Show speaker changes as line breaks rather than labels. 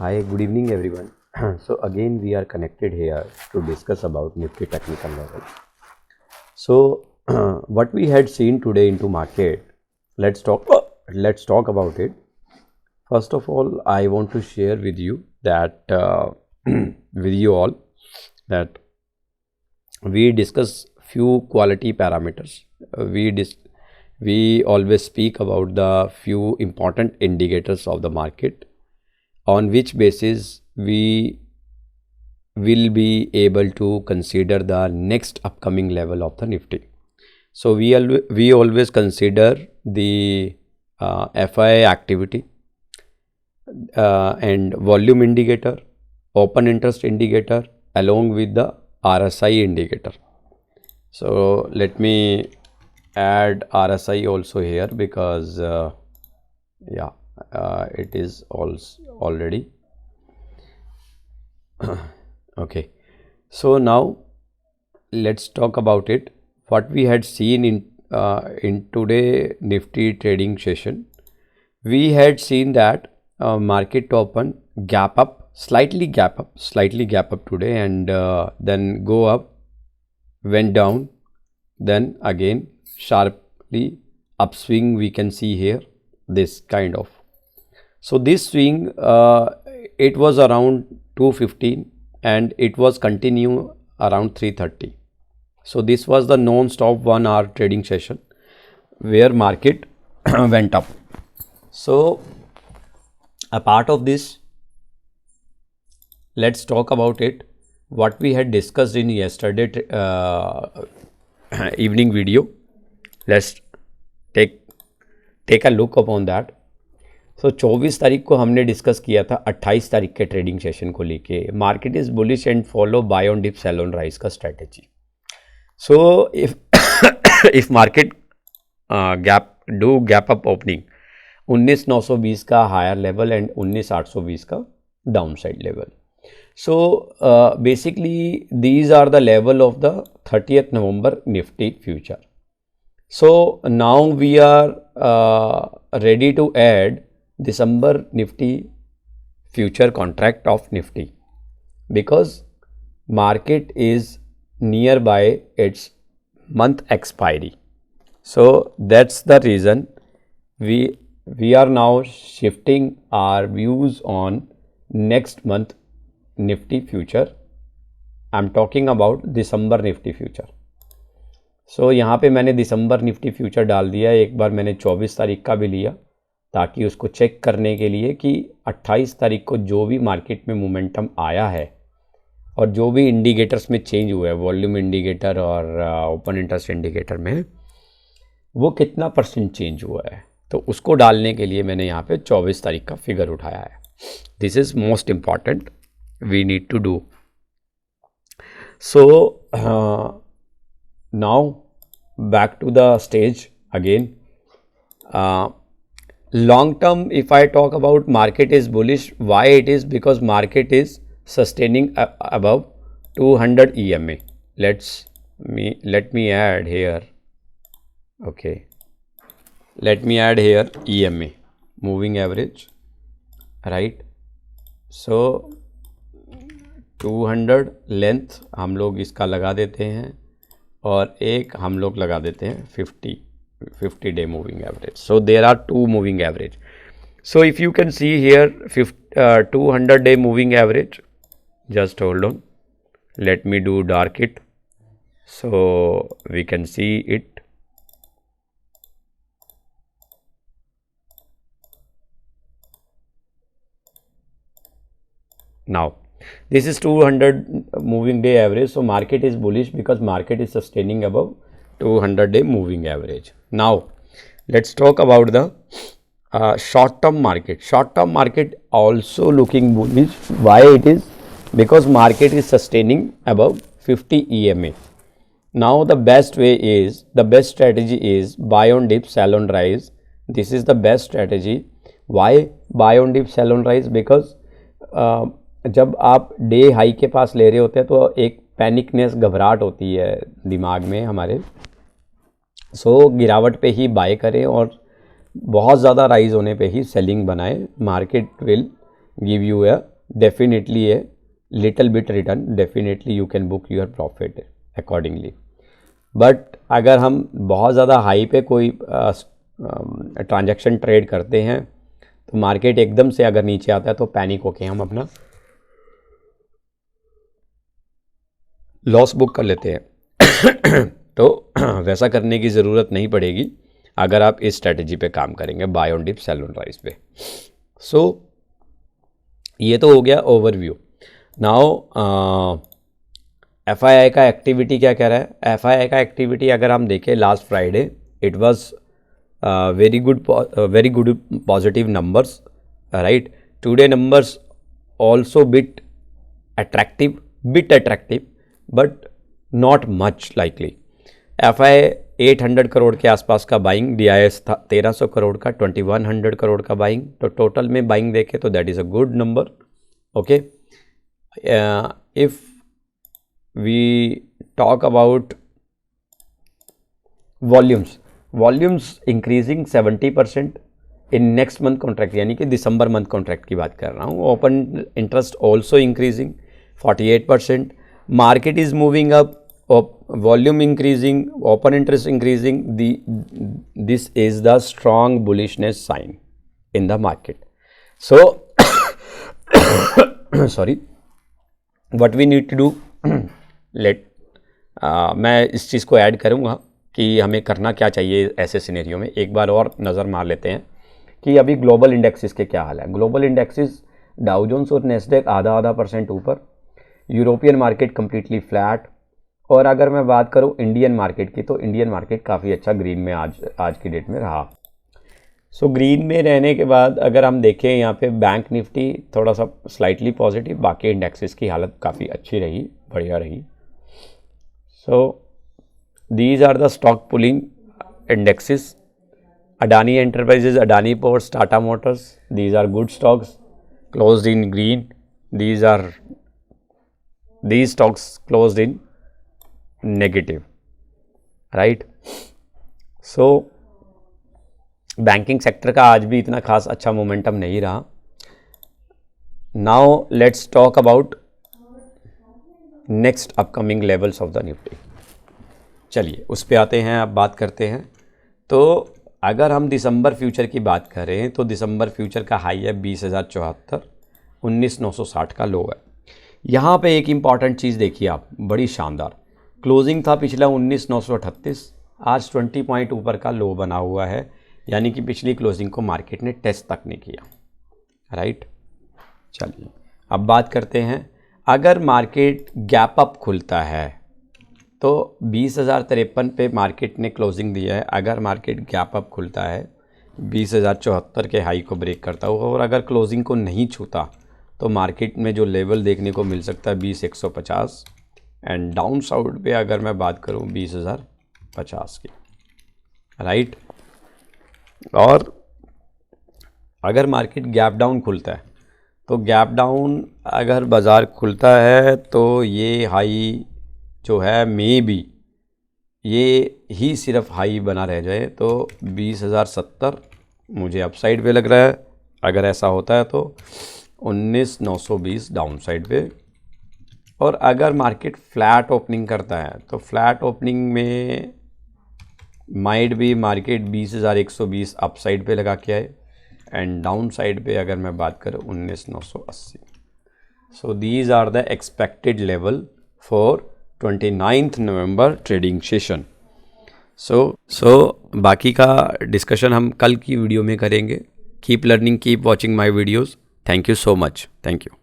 Hi, good evening everyone. So again we are connected here to discuss about Nifty technical level. So what we had seen today into market, let's talk about it. First of all, I want to share with you that with you all that we discuss few quality parameters. We always speak about the few important indicators of the market, on which basis we will be able to consider the next upcoming level of the Nifty. So we always consider the FI activity and volume indicator, open interest indicator, along with the RSI indicator. So let me add RSI also here, because it is also already okay. So now let's talk about it. What we had seen in today Nifty trading session, we had seen that market open slightly gap up today, and then go up, went down, then again sharply upswing. We can see here this kind of. So this swing it was around 215 and it was continue around 330. So this was the non-stop 1 hour trading session where market went up. So a part of this, let's talk about it, what we had discussed in yesterday evening video. Let's take a look upon that. So 24 तारीख को हमने discuss किया था 28 तारीख के trading session को लेके, market is bullish and follow buy on dip sell on rise का strategy. So if market gap up opening 19,920 का हायर लेवल एंड 19,820 का downside level. So basically these are the level of the 30th November Nifty future. So now we are ready to add December Nifty future contract of Nifty, because market is nearby its month expiry. So that's the reason we are now shifting our views on next month Nifty future. I'm talking about December Nifty future. So यहाँ पे मैंने दिसंबर Nifty future डाल दिया. एक बार मैंने 24 तारीख का भी लिया ताकि उसको चेक करने के लिए कि 28 तारीख को जो भी मार्केट में मोमेंटम आया है और जो भी इंडिकेटर्स में चेंज हुआ है, वॉल्यूम इंडिकेटर और ओपन इंटरेस्ट इंडिकेटर में, वो कितना परसेंट चेंज हुआ है. तो उसको डालने के लिए मैंने यहाँ पे 24 तारीख का फिगर उठाया है. This is most important, we need to do. So now back to the stage again. Long term, if I talk about market is bullish, why it is? Because market is sustaining above 200 EMA. Let me add here. Okay, let me add here EMA, moving average, right? So 200 length हम लोग इसका लगा देते हैं और एक हम लोग लगा देते हैं 50 day moving average. So there are two moving average. So if you can see here 200 day moving average, just hold on, let me do dark it so we can see it. Now this is 200 moving day average. So market is bullish because market is sustaining above 200 day moving average. Now let's talk about the short term market. Short term market also looking bullish. Why it is? Because market is sustaining above 50 EMA. Now the best strategy is buy on dip, sell on rise. This is the best strategy. Why buy on dip, sell on rise? Because जब आप day high के पास ले रहे होते हैं तो एक panicness, घबराहट होती है दिमाग में हमारे. सो गिरावट पे ही बाय करें और बहुत ज़्यादा राइज होने पे ही सेलिंग बनाएं. Market will give you a definitely a little bit return, definitely you can book your profit accordingly. But अगर हम बहुत ज़्यादा हाई पे कोई ट्रांजैक्शन ट्रेड करते हैं तो मार्केट एकदम से अगर नीचे आता है तो पैनिक होके हम अपना लॉस बुक कर लेते हैं तो वैसा करने की ज़रूरत नहीं पड़ेगी अगर आप इस स्ट्रेटजी पे काम करेंगे, buy on dip sell on rise पे। सो ये तो हो गया ओवरव्यू। नाउ FII का एक्टिविटी क्या कह रहा है? FII का एक्टिविटी अगर हम देखें last Friday it was very good positive numbers, right. Today numbers also bit attractive but not much likely. FII 800 crore के आसपास का बाइंग, DIS था 1300 करोड़ का, 2100 करोड़ का बाइंग, तो टोटल में बाइंग देखें तो that is a good number. Okay, if we talk about volumes increasing 70% in next month contract, यानी कि दिसंबर मंथ कॉन्ट्रैक्ट की बात कर रहा हूँ। Open interest also increasing 48%, market is moving up, volume increasing, open interest increasing, this is the strong bullishness sign in the market. So sorry, what we need to do, मैं इस चीज़ को add करूँगा कि हमें करना क्या चाहिए ऐसे सिनेरियो में। एक बार और नज़र मार लेते हैं कि अभी ग्लोबल इंडेक्सेस के क्या हाल है। ग्लोबल इंडेक्सेस डाउ जोन्स और नेस्डेक आधा % ऊपर, यूरोपियन मार्केट कम्प्लीटली फ्लैट, और अगर मैं बात करूं इंडियन मार्केट की तो इंडियन मार्केट काफ़ी अच्छा ग्रीन में आज की डेट में रहा। सो ग्रीन में रहने के बाद अगर हम देखें यहाँ पे बैंक निफ्टी थोड़ा सा स्लाइटली पॉजिटिव, बाकी इंडेक्सेस की हालत काफ़ी अच्छी रही, बढ़िया रही। So these are the stock pulling indexes. Adani Enterprises, Adani Ports, Tata Motors, these are good stocks closed in green. these stocks closed in negative, right? So banking sector का आज भी इतना खास अच्छा मोमेंटम नहीं रहा। Now let's talk about next upcoming levels of the Nifty. चलिए उस पे आते हैं, अब बात करते हैं। तो अगर हम दिसंबर फ्यूचर की बात करें तो दिसंबर फ्यूचर का हाई है 20,074, 19,960 का लो है। यहाँ पे एक इम्पॉर्टेंट चीज़ देखिए आप, बड़ी शानदार क्लोजिंग था पिछला 19,938, आज 20 पॉइंट ऊपर का लो बना हुआ है, यानी कि पिछली क्लोजिंग को मार्केट ने टेस्ट तक नहीं किया, राइट। चलिए अब बात करते हैं, अगर मार्केट गैप अप खुलता है तो 20,053 पे मार्केट ने क्लोजिंग दिया है। अगर मार्केट गैप अप खुलता है 20,074 के हाई को ब्रेक करता हुआ और अगर क्लोजिंग को नहीं छूता तो मार्केट में जो लेवल देखने को मिल सकता है 20,150, एंड डाउन साइड पे अगर मैं बात करूं 20,050 की, राइट। और अगर मार्केट गैप डाउन खुलता है तो गैप डाउन अगर बाज़ार खुलता है तो ये हाई जो है मे बी ये ही सिर्फ हाई बना रह जाए, तो 20,070 मुझे अपसाइड पे लग रहा है। अगर ऐसा होता है तो 19,920 डाउन साइड पे, और अगर मार्केट फ्लैट ओपनिंग करता है तो फ्लैट ओपनिंग में माइट भी मार्केट 20,120 अप साइड पे लगा के आए, एंड डाउन साइड पे अगर मैं बात करूँ 19,980। So these are the expected level for 29 November trading session. So बाकी का डिस्कशन हम कल की वीडियो में करेंगे। Keep learning, keep watching my videos. Thank you so much, thank you.